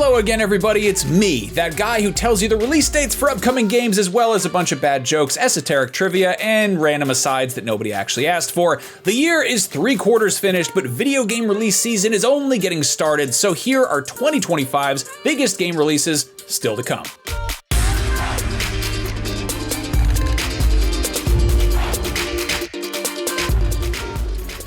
Hello again, everybody, it's me, that guy who tells you the release dates for upcoming games as well as a bunch of bad jokes, esoteric trivia, and random asides that nobody actually asked for. The year is 3/4 finished, but video game release season is only getting started, so here are 2025's biggest game releases still to come.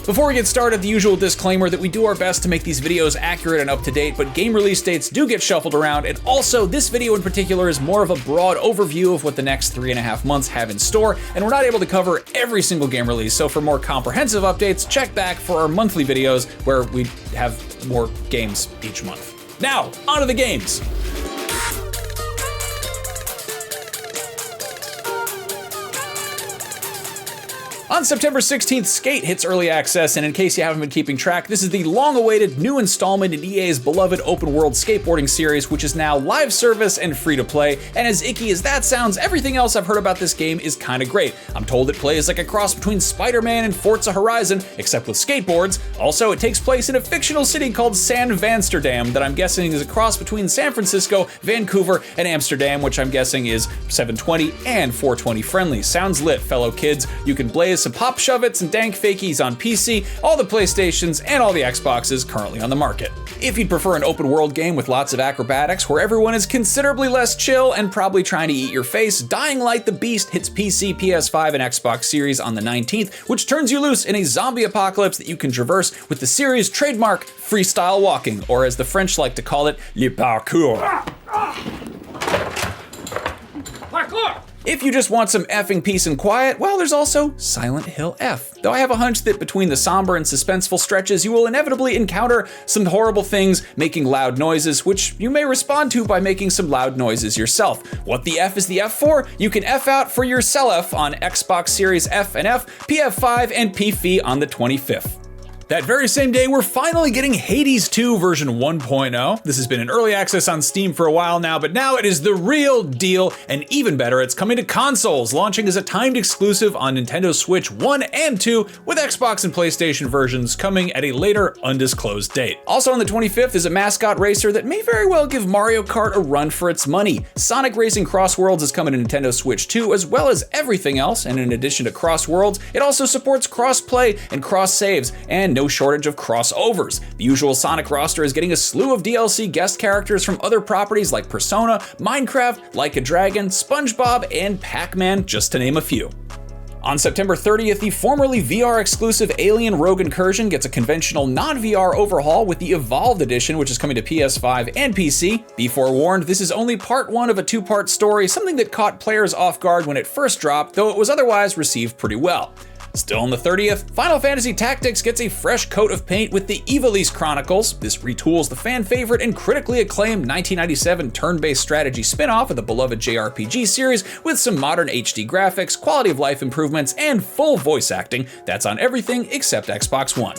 Before we get started, the usual disclaimer that we do our best to make these videos accurate and up to date, but game release dates do get shuffled around, and also this video in particular is more of a broad overview of what the next 3.5 months have in store, and we're not able to cover every single game release, so for more comprehensive updates, check back for our monthly videos where we have more games each month. Now, on to the games. On September 16th, Skate hits early access, and in case you haven't been keeping track, this is the long-awaited new installment in EA's beloved open-world skateboarding series, which is now live service and free-to-play, and as icky as that sounds, everything else I've heard about this game is kinda great. I'm told it plays like a cross between Spider-Man and Forza Horizon, except with skateboards. Also, it takes place in a fictional city called San Vansterdam that I'm guessing is a cross between San Francisco, Vancouver, and Amsterdam, which I'm guessing is 720 and 420 friendly. Sounds lit, fellow kids. You can blaze some pop shove-its and dank fakies on PC, all the PlayStations, and all the Xboxes currently on the market. If you'd prefer an open world game with lots of acrobatics where everyone is considerably less chill and probably trying to eat your face, Dying Light the Beast hits PC, PS5, and Xbox Series on the 19th, which turns you loose in a zombie apocalypse that you can traverse with the series' trademark freestyle walking, or as the French like to call it, le parkour. Parkour! If you just want some effing peace and quiet, well, there's also Silent Hill F. Though I have a hunch that between the somber and suspenseful stretches, you will inevitably encounter some horrible things making loud noises, which you may respond to by making some loud noises yourself. What the F is the F for? You can F out for yourself on Xbox Series F and F, PS5, and PC on the 25th. That very same day, we're finally getting Hades 2 version 1.0. This has been in early access on Steam for a while now, but now it is the real deal, and even better, it's coming to consoles, launching as a timed exclusive on Nintendo Switch 1 and 2, with Xbox and PlayStation versions coming at a later, undisclosed date. Also on the 25th is a mascot racer that may very well give Mario Kart a run for its money. Sonic Racing Cross Worlds is coming to Nintendo Switch 2, as well as everything else, and in addition to Cross Worlds, it also supports cross-play and cross-saves, and no shortage of crossovers. The usual Sonic roster is getting a slew of DLC guest characters from other properties like Persona, Minecraft, Like a Dragon, SpongeBob, and Pac-Man, just to name a few. On September 30th, the formerly VR exclusive Alien Rogue Incursion gets a conventional non-VR overhaul with the Evolved Edition, which is coming to PS5 and PC. Be forewarned, this is only part one of a two-part story, something that caught players off guard when it first dropped, though it was otherwise received pretty well. Still on the 30th, Final Fantasy Tactics gets a fresh coat of paint with the Ivalice Chronicles. This retools the fan favorite and critically acclaimed 1997 turn-based strategy spin-off of the beloved JRPG series with some modern HD graphics, quality of life improvements, and full voice acting. That's on everything except Xbox One.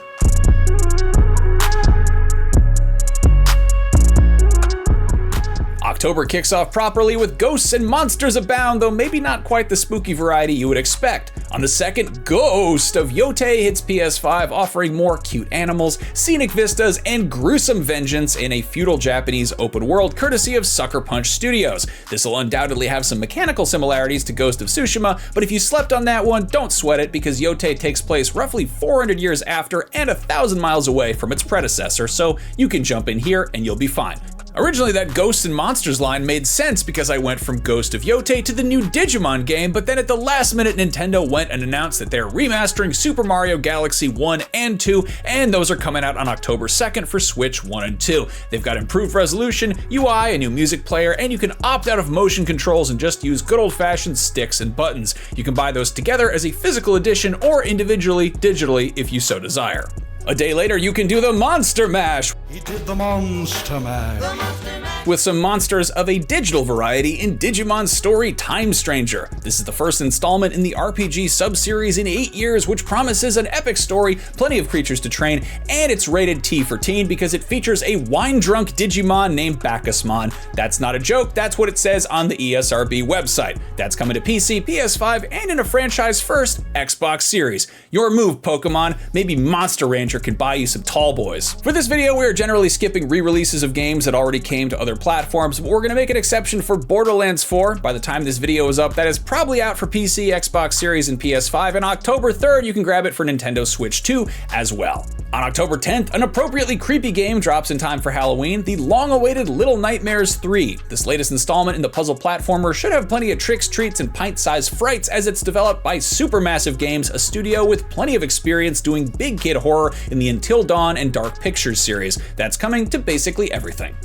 October kicks off properly with Ghosts and Monsters Abound, though maybe not quite the spooky variety you would expect. On the second, Ghost of Yotei hits PS5, offering more cute animals, scenic vistas, and gruesome vengeance in a feudal Japanese open world courtesy of Sucker Punch Studios. This will undoubtedly have some mechanical similarities to Ghost of Tsushima, but if you slept on that one, don't sweat it because Yotei takes place roughly 400 years after and 1,000 miles away from its predecessor, so you can jump in here and you'll be fine. Originally, that Ghosts and Monsters line made sense because I went from Ghost of Yotei to the new Digimon game, but then at the last minute, Nintendo went and announced that they're remastering Super Mario Galaxy 1 and 2, and those are coming out on October 2nd for Switch 1 and 2. They've got improved resolution, UI, a new music player, and you can opt out of motion controls and just use good old-fashioned sticks and buttons. You can buy those together as a physical edition or individually, digitally, if you so desire. A day later, you can do the Monster Mash. He did the Monster Mash. packed with some monsters of a digital variety in Digimon's story Time Stranger. This is the first installment in the RPG sub-series in 8 years, which promises an epic story, plenty of creatures to train, and it's rated T for teen because it features a wine-drunk Digimon named Bacchusmon. That's not a joke, that's what it says on the ESRB website. That's coming to PC, PS5, and in a franchise-first Xbox Series. Your move, Pokemon. Maybe Monster Ranger can buy you some tall boys. For this video, we are generally skipping re-releases of games that already came to other platforms, but we're gonna make an exception for Borderlands 4. By the time this video is up, that is probably out for PC, Xbox Series, and PS5, and October 3rd, you can grab it for Nintendo Switch 2 as well. On October 10th, an appropriately creepy game drops in time for Halloween, the long-awaited Little Nightmares 3. This latest installment in the puzzle platformer should have plenty of tricks, treats, and pint-sized frights as it's developed by Supermassive Games, a studio with plenty of experience doing big kid horror in the Until Dawn and Dark Pictures series. That's coming to basically everything.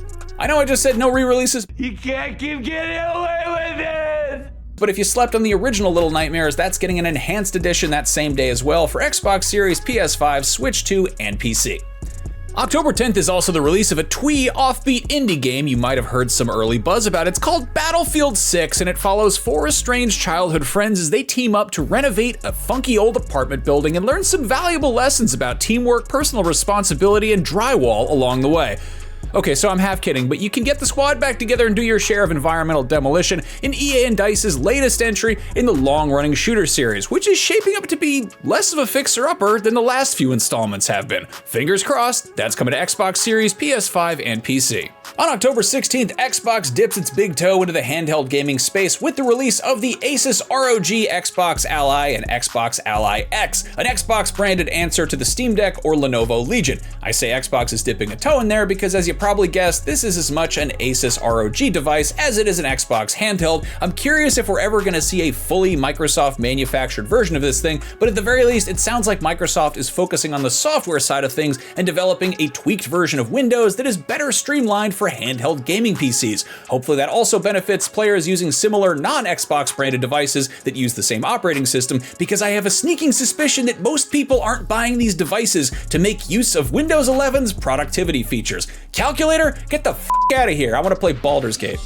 I know I just said no re-releases. You can't keep getting away with it! But if you slept on the original Little Nightmares, that's getting an enhanced edition that same day as well for Xbox Series, PS5, Switch 2, and PC. October 10th is also the release of a twee offbeat indie game you might have heard some early buzz about. It's called Battlefield 6, and it follows 4 estranged childhood friends as they team up to renovate a funky old apartment building and learn some valuable lessons about teamwork, personal responsibility, and drywall along the way. Okay, so I'm half kidding, but you can get the squad back together and do your share of environmental demolition in EA and DICE's latest entry in the long-running shooter series, which is shaping up to be less of a fixer-upper than the last few installments have been. Fingers crossed, that's coming to Xbox Series, PS5, and PC. On October 16th, Xbox dips its big toe into the handheld gaming space with the release of the Asus ROG Xbox Ally and Xbox Ally X, an Xbox-branded answer to the Steam Deck or Lenovo Legion. I say Xbox is dipping a toe in there because, as you probably guessed, this is as much an Asus ROG device as it is an Xbox handheld. I'm curious if we're ever going to see a fully Microsoft-manufactured version of this thing, but at the very least, it sounds like Microsoft is focusing on the software side of things and developing a tweaked version of Windows that is better streamlined for handheld gaming PCs. Hopefully that also benefits players using similar non-Xbox branded devices that use the same operating system, because I have a sneaking suspicion that most people aren't buying these devices to make use of Windows 11's productivity features. Calculator, get the f out of here. I want to play Baldur's Gate.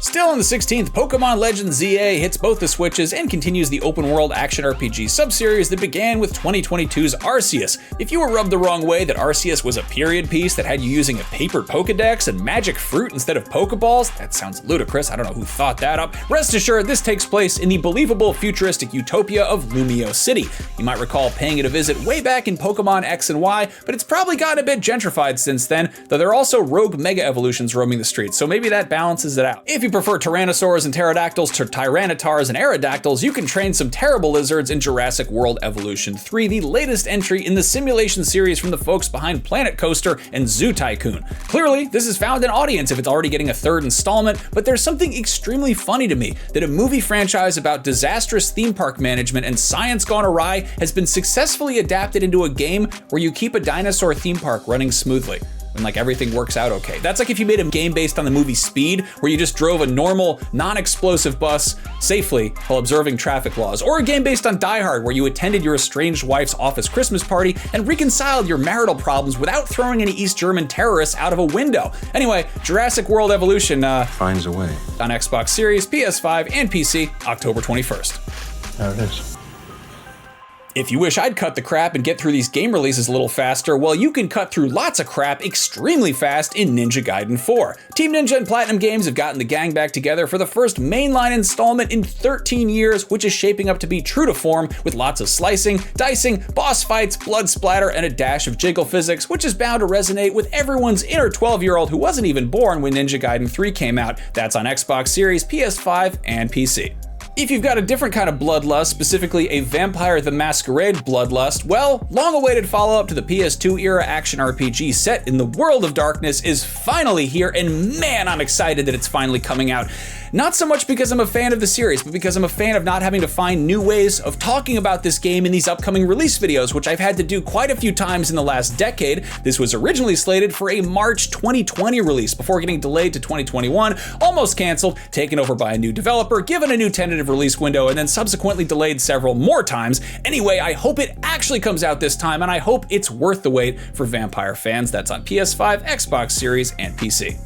Still on the 16th, Pokémon Legends ZA hits both the Switches and continues the open-world action RPG sub-series that began with 2022's Arceus. If you were rubbed the wrong way that Arceus was a period piece that had you using a paper Pokédex and magic fruit instead of Pokéballs, that sounds ludicrous, I don't know who thought that up. Rest assured, this takes place in the believable futuristic utopia of Lumio City. You might recall paying it a visit way back in Pokémon X and Y, but it's probably gotten a bit gentrified since then, though there are also rogue mega evolutions roaming the streets, so maybe that balances it out. If you prefer Tyrannosaurs and Pterodactyls to Tyrannotars and Aerodactyls, you can train some terrible lizards in Jurassic World Evolution 3, the latest entry in the simulation series from the folks behind Planet Coaster and Zoo Tycoon. Clearly, this has found an audience if it's already getting a 3rd installment, but there's something extremely funny to me that a movie franchise about disastrous theme park management and science gone awry has been successfully adapted into a game where you keep a dinosaur theme park running smoothly. And like everything works out okay. That's like if you made a game based on the movie Speed, where you just drove a normal, non-explosive bus safely while observing traffic laws. Or a game based on Die Hard, where you attended your estranged wife's office Christmas party and reconciled your marital problems without throwing any East German terrorists out of a window. Anyway, Jurassic World Evolution finds a way. On Xbox Series, PS5, and PC, October 21st. There it is. If you wish I'd cut the crap and get through these game releases a little faster, well, you can cut through lots of crap extremely fast in Ninja Gaiden 4. Team Ninja and Platinum Games have gotten the gang back together for the first mainline installment in 13 years, which is shaping up to be true to form with lots of slicing, dicing, boss fights, blood splatter, and a dash of jiggle physics, which is bound to resonate with everyone's inner 12-year-old who wasn't even born when Ninja Gaiden 3 came out. That's on Xbox Series, PS5, and PC. If you've got a different kind of bloodlust, specifically a Vampire the Masquerade bloodlust, well, long-awaited follow-up to the PS2 era action RPG set in the World of Darkness is finally here, and man, I'm excited that it's finally coming out. Not so much because I'm a fan of the series, but because I'm a fan of not having to find new ways of talking about this game in these upcoming release videos, which I've had to do quite a few times in the last decade. This was originally slated for a March 2020 release before getting delayed to 2021, almost canceled, taken over by a new developer, given a new tentative release window, and then subsequently delayed several more times. Anyway, I hope it actually comes out this time, and I hope it's worth the wait for Vampire fans. That's on PS5, Xbox Series, and PC.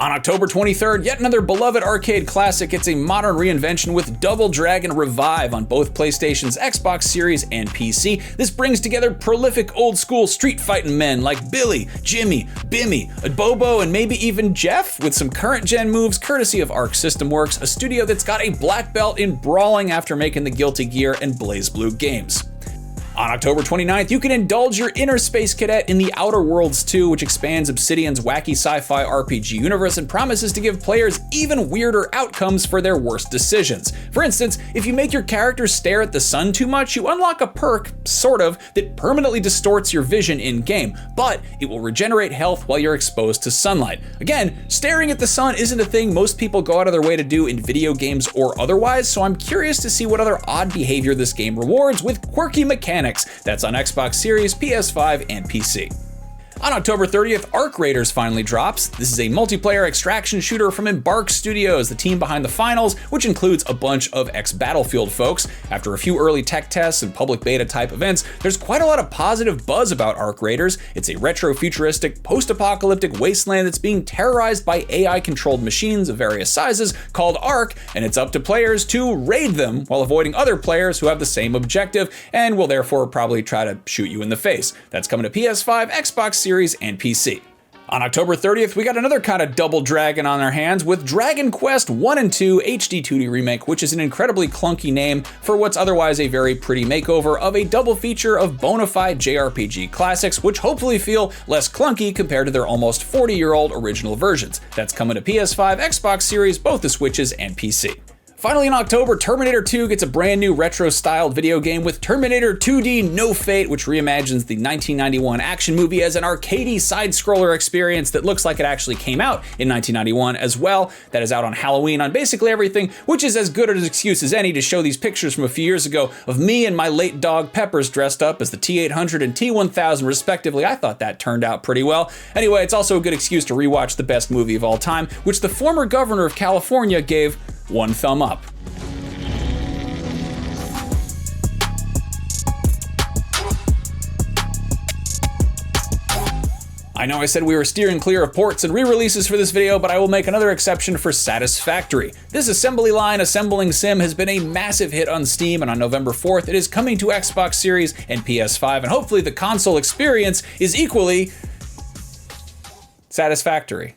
On October 23rd, yet another beloved arcade classic gets a modern reinvention with Double Dragon Revive on both PlayStation's Xbox Series and PC. This brings together prolific old-school street-fighting men like Billy, Jimmy, Bimmy, Bobo, and maybe even Jeff, with some current-gen moves courtesy of Arc System Works, a studio that's got a black belt in brawling after making the Guilty Gear and BlazBlue games. On October 29th, you can indulge your inner space cadet in The Outer Worlds 2, which expands Obsidian's wacky sci-fi RPG universe and promises to give players even weirder outcomes for their worst decisions. For instance, if you make your character stare at the sun too much, you unlock a perk, sort of, that permanently distorts your vision in-game, but it will regenerate health while you're exposed to sunlight. Again, staring at the sun isn't a thing most people go out of their way to do in video games or otherwise, so I'm curious to see what other odd behavior this game rewards with quirky mechanics. That's on Xbox Series, PS5, and PC. On October 30th, Arc Raiders finally drops. This is a multiplayer extraction shooter from Embark Studios, the team behind the finals, which includes a bunch of ex-Battlefield folks. After a few early tech tests and public beta type events, there's quite a lot of positive buzz about Arc Raiders. It's a retro-futuristic, post-apocalyptic wasteland that's being terrorized by AI-controlled machines of various sizes called Arc, and it's up to players to raid them while avoiding other players who have the same objective and will therefore probably try to shoot you in the face. That's coming to PS5, Xbox Series, and PC. On October 30th, we got another kind of double dragon on our hands with Dragon Quest 1 and 2 HD 2D Remake, which is an incredibly clunky name for what's otherwise a very pretty makeover of a double feature of bona fide JRPG classics, which hopefully feel less clunky compared to their almost 40-year-old original versions. That's coming to PS5, Xbox Series, both the Switches, and PC. Finally, in October, Terminator 2 gets a brand new retro-styled video game with Terminator 2D No Fate, which reimagines the 1991 action movie as an arcadey side-scroller experience that looks like it actually came out in 1991 as well. That is out on Halloween on basically everything, which is as good an excuse as any to show these pictures from a few years ago of me and my late dog Peppers dressed up as the T-800 and T-1000 respectively. I thought that turned out pretty well. Anyway, it's also a good excuse to rewatch the best movie of all time, which the former governor of California gave one thumb up. I know I said we were steering clear of ports and re-releases for this video, but I will make another exception for Satisfactory. This assembly line assembling sim has been a massive hit on Steam, and on November 4th it is coming to Xbox Series and PS5, and hopefully the console experience is equally satisfactory.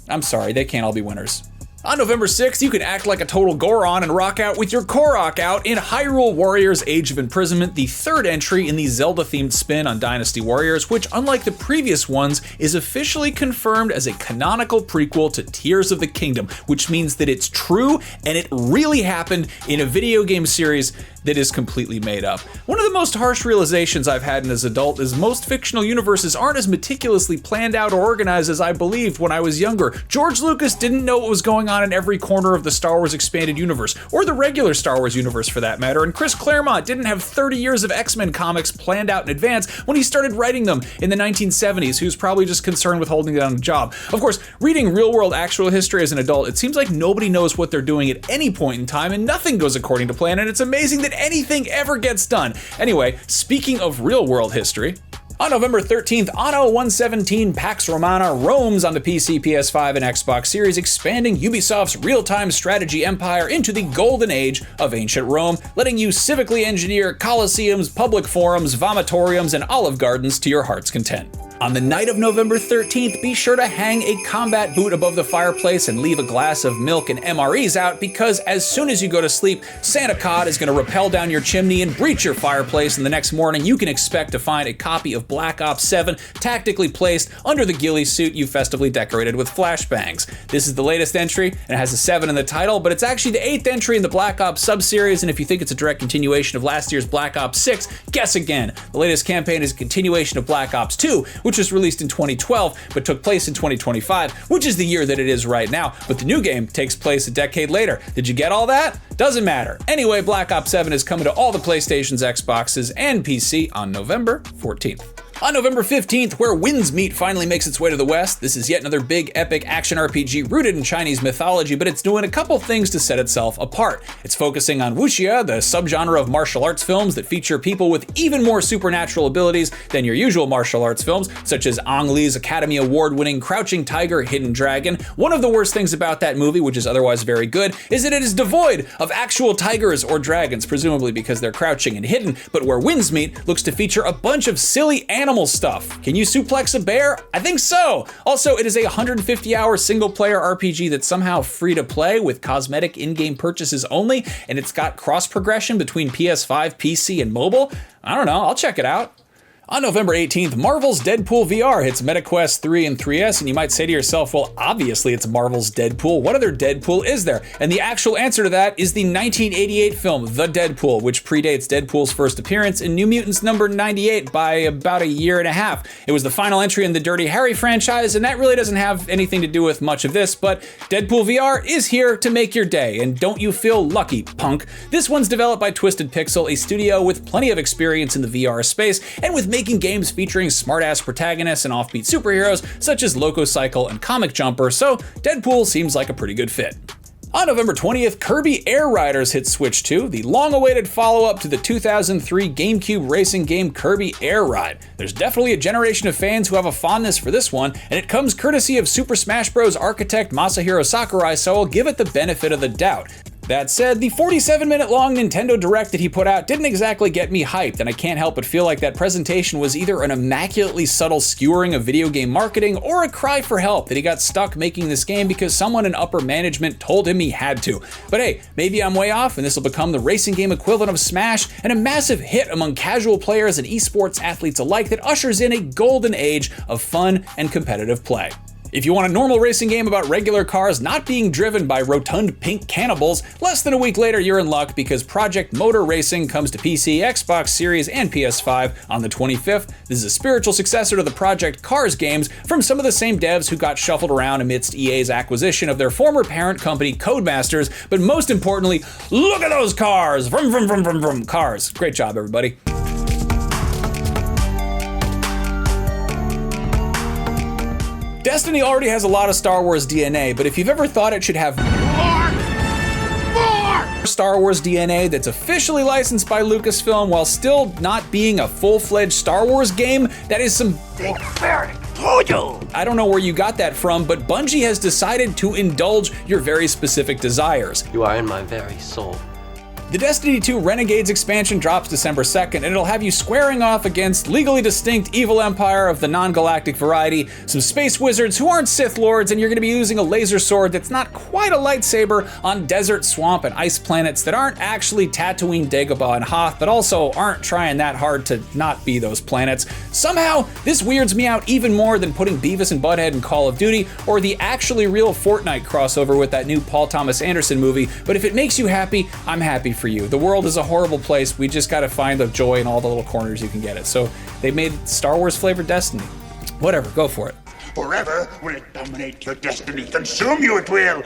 I'm sorry, they can't all be winners. On November 6th, you can act like a total Goron and rock out with your Korok out in Hyrule Warriors Age of Imprisonment, the third entry in the Zelda-themed spin on Dynasty Warriors, which, unlike the previous ones, is officially confirmed as a canonical prequel to Tears of the Kingdom, which means that it's true and it really happened in a video game series that is completely made up. One of the most harsh realizations I've had as an adult is most fictional universes aren't as meticulously planned out or organized as I believed when I was younger. George Lucas didn't know what was going on in every corner of the Star Wars expanded universe, or the regular Star Wars universe for that matter, and Chris Claremont didn't have 30 years of X-Men comics planned out in advance when he started writing them in the 1970s. He was probably just concerned with holding down a job. Of course, reading real-world actual history as an adult, it seems like nobody knows what they're doing at any point in time and nothing goes according to plan, and it's amazing that anything ever gets done. Anyway, speaking of real-world history, on November 13th, Anno 117 Pax Romana roams on the PC, PS5, and Xbox Series, expanding Ubisoft's real-time strategy empire into the golden age of ancient Rome, letting you civically engineer colosseums, public forums, vomitoriums, and olive gardens to your heart's content. On the night of November 13th, be sure to hang a combat boot above the fireplace and leave a glass of milk and MREs out, because as soon as you go to sleep, Santa Cod is going to rappel down your chimney and breach your fireplace, and the next morning you can expect to find a copy of Black Ops 7 tactically placed under the ghillie suit you festively decorated with flashbangs. This is the latest entry, and it has a 7 in the title, but it's actually the 8th entry in the Black Ops sub-series, and if you think it's a direct continuation of last year's Black Ops 6, guess again. The latest campaign is a continuation of Black Ops 2, which was released in 2012, but took place in 2025, which is the year that it is right now, but the new game takes place a decade later. Did you get all that? Doesn't matter. Anyway, Black Ops 7 is coming to all the PlayStations, Xboxes, and PC on November 14th. On November 15th, Where Winds Meet finally makes its way to the West. This is yet another big, epic action RPG rooted in Chinese mythology, but it's doing a couple things to set itself apart. It's focusing on wuxia, the subgenre of martial arts films that feature people with even more supernatural abilities than your usual martial arts films, such as Ang Lee's Academy Award-winning Crouching Tiger, Hidden Dragon. One of the worst things about that movie, which is otherwise very good, is that it is devoid of actual tigers or dragons, presumably because they're crouching and hidden, but Where Winds Meet looks to feature a bunch of silly animal stuff. Can you suplex a bear? I think so. Also, it is a 150-hour single-player RPG that's somehow free to play with cosmetic in-game purchases only, and it's got cross-progression between PS5, PC, and mobile. I don't know, I'll check it out. On November 18th, Marvel's Deadpool VR hits MetaQuest 3 and 3S, and you might say to yourself, well, obviously it's Marvel's Deadpool. What other Deadpool is there? And the actual answer to that is the 1988 film, The Deadpool, which predates Deadpool's first appearance in New Mutants number 98 by about a year and a half. It was the final entry in the Dirty Harry franchise, and that really doesn't have anything to do with much of this, but Deadpool VR is here to make your day, and don't you feel lucky, punk? This one's developed by Twisted Pixel, a studio with plenty of experience in the VR space, and with making games featuring smartass protagonists and offbeat superheroes such as Loco Cycle and Comic Jumper, so Deadpool seems like a pretty good fit. On November 20th, Kirby Air Riders hits Switch 2, the long-awaited follow-up to the 2003 GameCube racing game Kirby Air Ride. There's definitely a generation of fans who have a fondness for this one, and it comes courtesy of Super Smash Bros. Architect Masahiro Sakurai, so I'll give it the benefit of the doubt. That said, the 47-minute long Nintendo Direct that he put out didn't exactly get me hyped, and I can't help but feel like that presentation was either an immaculately subtle skewering of video game marketing or a cry for help that he got stuck making this game because someone in upper management told him he had to. But hey, maybe I'm way off and this will become the racing game equivalent of Smash and a massive hit among casual players and esports athletes alike that ushers in a golden age of fun and competitive play. If you want a normal racing game about regular cars not being driven by rotund pink cannibals, less than a week later you're in luck because Project Motor Racing comes to PC, Xbox Series, and PS5 on the 25th. This is a spiritual successor to the Project Cars games from some of the same devs who got shuffled around amidst EA's acquisition of their former parent company Codemasters, but most importantly, look at those cars! Vroom, vroom, vroom, vroom, vroom, cars. Great job, everybody. Destiny already has a lot of Star Wars DNA, but if you've ever thought it should have more Star Wars DNA that's officially licensed by Lucasfilm while still not being a full-fledged Star Wars game, that is some big fairy voodoo. I don't know where you got that from, but Bungie has decided to indulge your very specific desires. You are in my very soul. The Destiny 2 Renegades expansion drops December 2nd, and it'll have you squaring off against legally distinct evil empire of the non-galactic variety, some space wizards who aren't Sith Lords, and you're gonna be using a laser sword that's not quite a lightsaber on desert, swamp, and ice planets that aren't actually Tatooine, Dagobah, and Hoth, but also aren't trying that hard to not be those planets. Somehow, this weirds me out even more than putting Beavis and Butthead in Call of Duty, or the actually real Fortnite crossover with that new Paul Thomas Anderson movie, but if it makes you happy, I'm happy for you. The world is a horrible place. We just gotta find the joy in all the little corners you can get it. So they made Star Wars flavored Destiny. Whatever, go for it. Forever will it dominate your destiny. Consume you it will.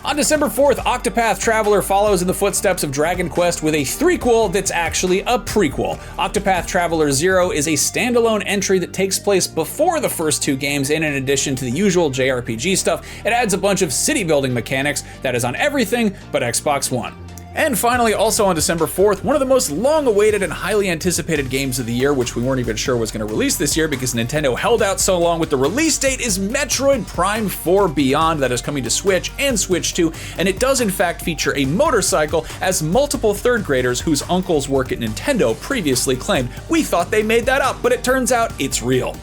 On December 4th, Octopath Traveler follows in the footsteps of Dragon Quest with a threequel that's actually a prequel. Octopath Traveler 0 is a standalone entry that takes place before the first two games, and in addition to the usual JRPG stuff, it adds a bunch of city building mechanics that is on everything but Xbox One. And finally, also on December 4th, one of the most long-awaited and highly anticipated games of the year, which we weren't even sure was going to release this year because Nintendo held out so long with the release date, is Metroid Prime 4 Beyond, that is coming to Switch and Switch 2, and it does in fact feature a motorcycle, as multiple third graders whose uncles work at Nintendo previously claimed. We thought they made that up, but it turns out it's real.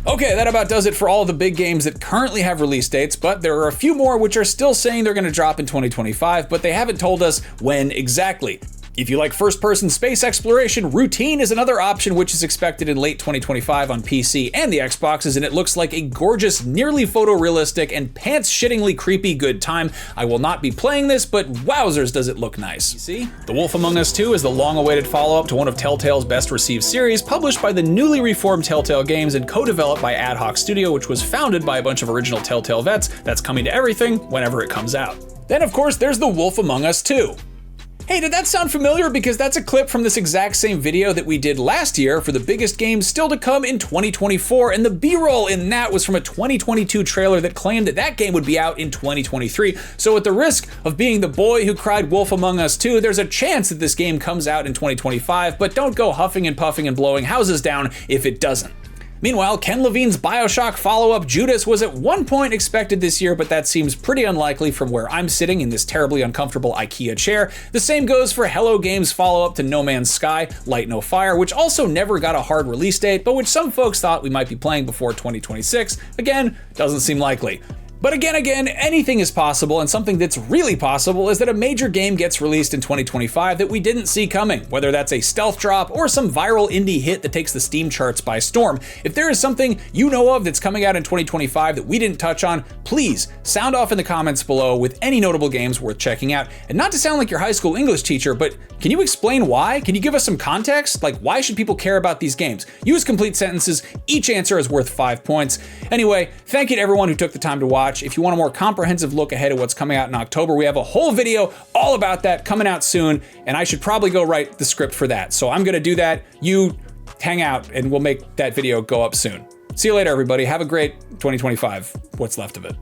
Okay, that about does it for all the big games that currently have release dates, but there are a few more which are still saying they're going to drop in 2025, but they haven't told us when exactly. If you like first-person space exploration, Routine is another option which is expected in late 2025 on PC and the Xboxes, and it looks like a gorgeous, nearly photorealistic, and pants-shittingly creepy good time. I will not be playing this, but wowzers does it look nice. You see? The Wolf Among Us 2 is the long-awaited follow-up to one of Telltale's best-received series, published by the newly reformed Telltale Games and co-developed by Ad Hoc Studio, which was founded by a bunch of original Telltale vets. That's coming to everything whenever it comes out. Then, of course, there's The Wolf Among Us 2. Hey, did that sound familiar? Because that's a clip from this exact same video that we did last year for the biggest games still to come in 2024, and the B-roll in that was from a 2022 trailer that claimed that that game would be out in 2023. So at the risk of being the boy who cried wolf among us too, there's a chance that this game comes out in 2025, but don't go huffing and puffing and blowing houses down if it doesn't. Meanwhile, Ken Levine's BioShock follow-up Judas was at one point expected this year, but that seems pretty unlikely from where I'm sitting in this terribly uncomfortable IKEA chair. The same goes for Hello Games' follow-up to No Man's Sky, Light No Fire, which also never got a hard release date, but which some folks thought we might be playing before 2026. Again, doesn't seem likely. But again, anything is possible, and something that's really possible is that a major game gets released in 2025 that we didn't see coming, whether that's a stealth drop or some viral indie hit that takes the Steam charts by storm. If there is something you know of that's coming out in 2025 that we didn't touch on, please sound off in the comments below with any notable games worth checking out. And not to sound like your high school English teacher, but can you explain why? Can you give us some context? Like, why should people care about these games? Use complete sentences. Each answer is worth 5 points. Anyway, thank you to everyone who took the time to watch. If you want a more comprehensive look ahead at what's coming out in October, we have a whole video all about that coming out soon, and I should probably go write the script for that. So I'm gonna do that. You hang out and we'll make that video go up soon. See you later, everybody. Have a great 2025, what's left of it.